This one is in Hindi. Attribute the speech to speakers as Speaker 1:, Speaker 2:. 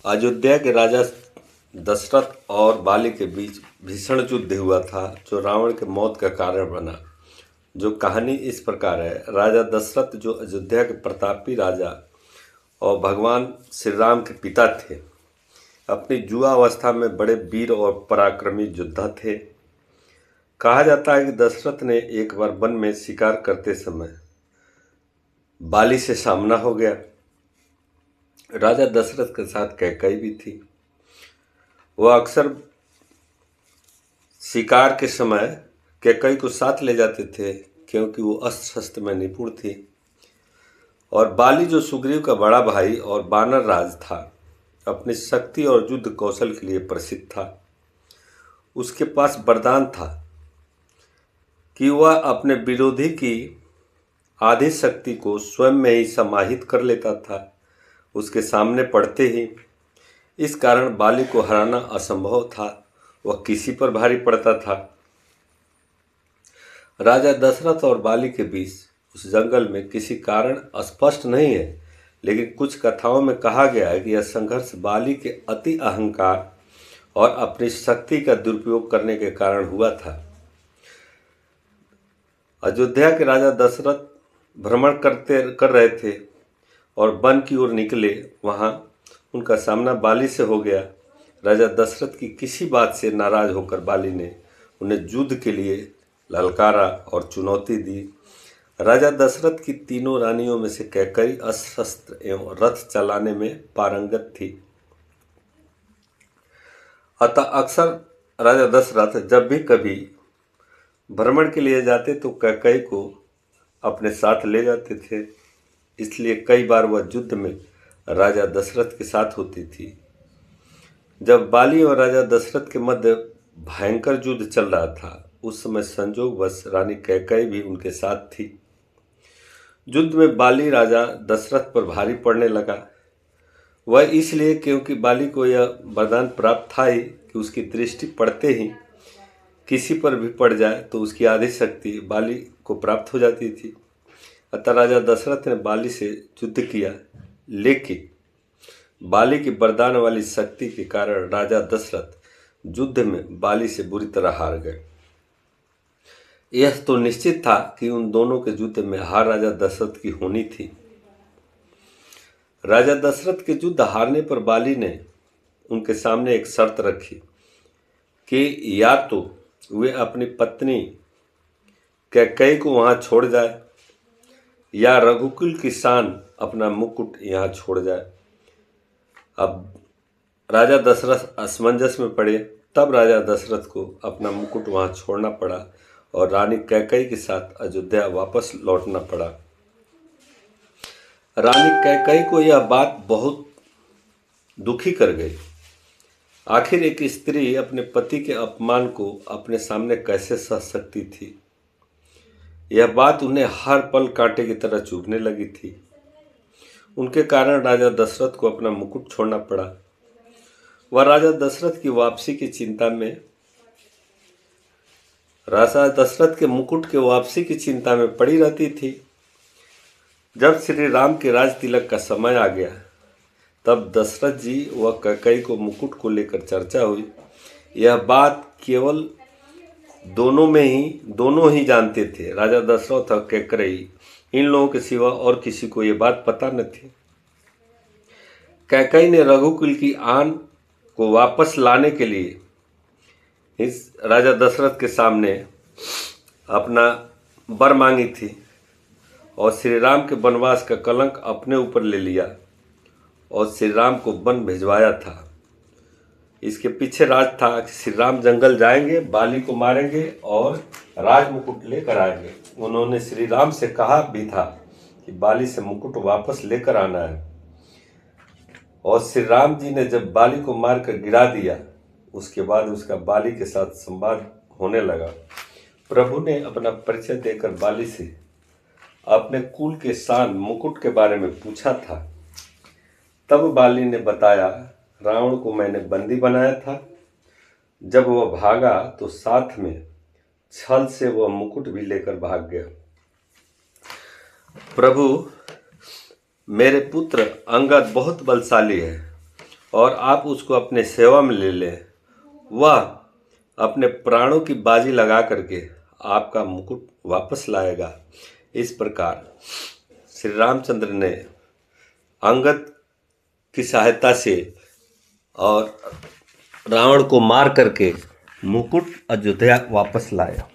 Speaker 1: अयोध्या के राजा दशरथ और बाली के बीच भीषण युद्ध हुआ था जो रावण के मौत का कारण बना। जो कहानी इस प्रकार है। राजा दशरथ जो अयोध्या के प्रतापी राजा और भगवान श्री राम के पिता थे, अपनी युवा अवस्था में बड़े वीर और पराक्रमी योद्धा थे। कहा जाता है कि दशरथ ने एक बार वन में शिकार करते समय बाली से सामना हो गया। राजा दशरथ के साथ कैकेयी भी थी। वह अक्सर शिकार के समय कैकेयी को साथ ले जाते थे क्योंकि वो अस्त्र शस्त्र में निपुण थी। और बाली जो सुग्रीव का बड़ा भाई और वानर राज था, अपनी शक्ति और युद्ध कौशल के लिए प्रसिद्ध था। उसके पास वरदान था कि वह अपने विरोधी की आधी शक्ति को स्वयं में ही समाहित कर लेता था उसके सामने पड़ते ही। इस कारण बाली को हराना असंभव था, वह किसी पर भारी पड़ता था। राजा दशरथ और बाली के बीच उस जंगल में किसी कारण स्पष्ट नहीं है, लेकिन कुछ कथाओं में कहा गया है कि यह संघर्ष बाली के अति अहंकार और अपनी शक्ति का दुरुपयोग करने के कारण हुआ था। अयोध्या के राजा दशरथ भ्रमण कर रहे थे और वन की ओर निकले। वहां उनका सामना बाली से हो गया। राजा दशरथ की किसी बात से नाराज होकर बाली ने उन्हें युद्ध के लिए ललकारा और चुनौती दी। राजा दशरथ की तीनों रानियों में से कैकेयी अस्त्र शस्त्र एवं रथ चलाने में पारंगत थी। अतः अक्सर राजा दशरथ जब भी कभी भ्रमण के लिए जाते तो कैकेयी को अपने साथ ले जाते थे। इसलिए कई बार वह युद्ध में राजा दशरथ के साथ होती थी। जब बाली और राजा दशरथ के मध्य भयंकर युद्ध चल रहा था, उस समय संजोगवश रानी कैकेयी भी उनके साथ थी। युद्ध में बाली राजा दशरथ पर भारी पड़ने लगा। वह इसलिए क्योंकि बाली को यह वरदान प्राप्त था ही कि उसकी दृष्टि पड़ते ही किसी पर भी पड़ जाए तो उसकी आधी शक्ति बाली को प्राप्त हो जाती थी। अतः राजा दशरथ ने बाली से युद्ध किया, लेकिन बाली की वरदान वाली शक्ति के कारण राजा दशरथ युद्ध में बाली से बुरी तरह हार गए। यह तो निश्चित था कि उन दोनों के युद्ध में हार राजा दशरथ की होनी थी। राजा दशरथ के युद्ध हारने पर बाली ने उनके सामने एक शर्त रखी कि या तो वे अपनी पत्नी कैकेयी को वहां छोड़ जाए या रघुकुल की शान अपना मुकुट यहाँ छोड़ जाए। अब राजा दशरथ असमंजस में पड़े। तब राजा दशरथ को अपना मुकुट वहां छोड़ना पड़ा और रानी कैकेयी के साथ अयोध्या वापस लौटना पड़ा। रानी कैकेयी को यह बात बहुत दुखी कर गई। आखिर एक स्त्री अपने पति के अपमान को अपने सामने कैसे सह सकती थी। यह बात उन्हें हर पल कांटे की तरह चुभने लगी थी। उनके कारण राजा दशरथ को अपना मुकुट छोड़ना पड़ा। वह राजा दशरथ की वापसी की चिंता में राजा दशरथ के मुकुट के वापसी की चिंता में पड़ी रहती थी। जब श्री राम के राज तिलक का समय आ गया, तब दशरथ जी व कैकेयी को मुकुट को लेकर चर्चा हुई। यह बात केवल दोनों ही जानते थे। राजा दशरथ और कैकेयी, इन लोगों के सिवा और किसी को यह बात पता न थी। कैकेयी ने रघुकुल की आन को वापस लाने के लिए इस राजा दशरथ के सामने अपना वर मांगी थी और श्री राम के वनवास का कलंक अपने ऊपर ले लिया और श्री राम को वन भिजवाया था। इसके पीछे राज था कि श्री राम जंगल जाएंगे, बाली को मारेंगे और राज मुकुट लेकर आएंगे। उन्होंने श्री राम से कहा भी था कि बाली से मुकुट वापस लेकर आना है। और श्री राम जी ने जब बाली को मारकर गिरा दिया, उसके बाद उसका बाली के साथ संवाद होने लगा। प्रभु ने अपना परिचय देकर बाली से अपने कुल के शान मुकुट के बारे में पूछा था। तब बाली ने बताया, रावण को मैंने बंदी बनाया था। जब वह भागा तो साथ में छल से वह मुकुट भी लेकर भाग गया। प्रभु, मेरे पुत्र अंगद बहुत बलशाली है और आप उसको अपने सेवा में ले लें, वह अपने प्राणों की बाजी लगा करके आपका मुकुट वापस लाएगा। इस प्रकार श्री रामचंद्र ने अंगद की सहायता से और रावण को मार करके मुकुट अयोध्या वापस लाया।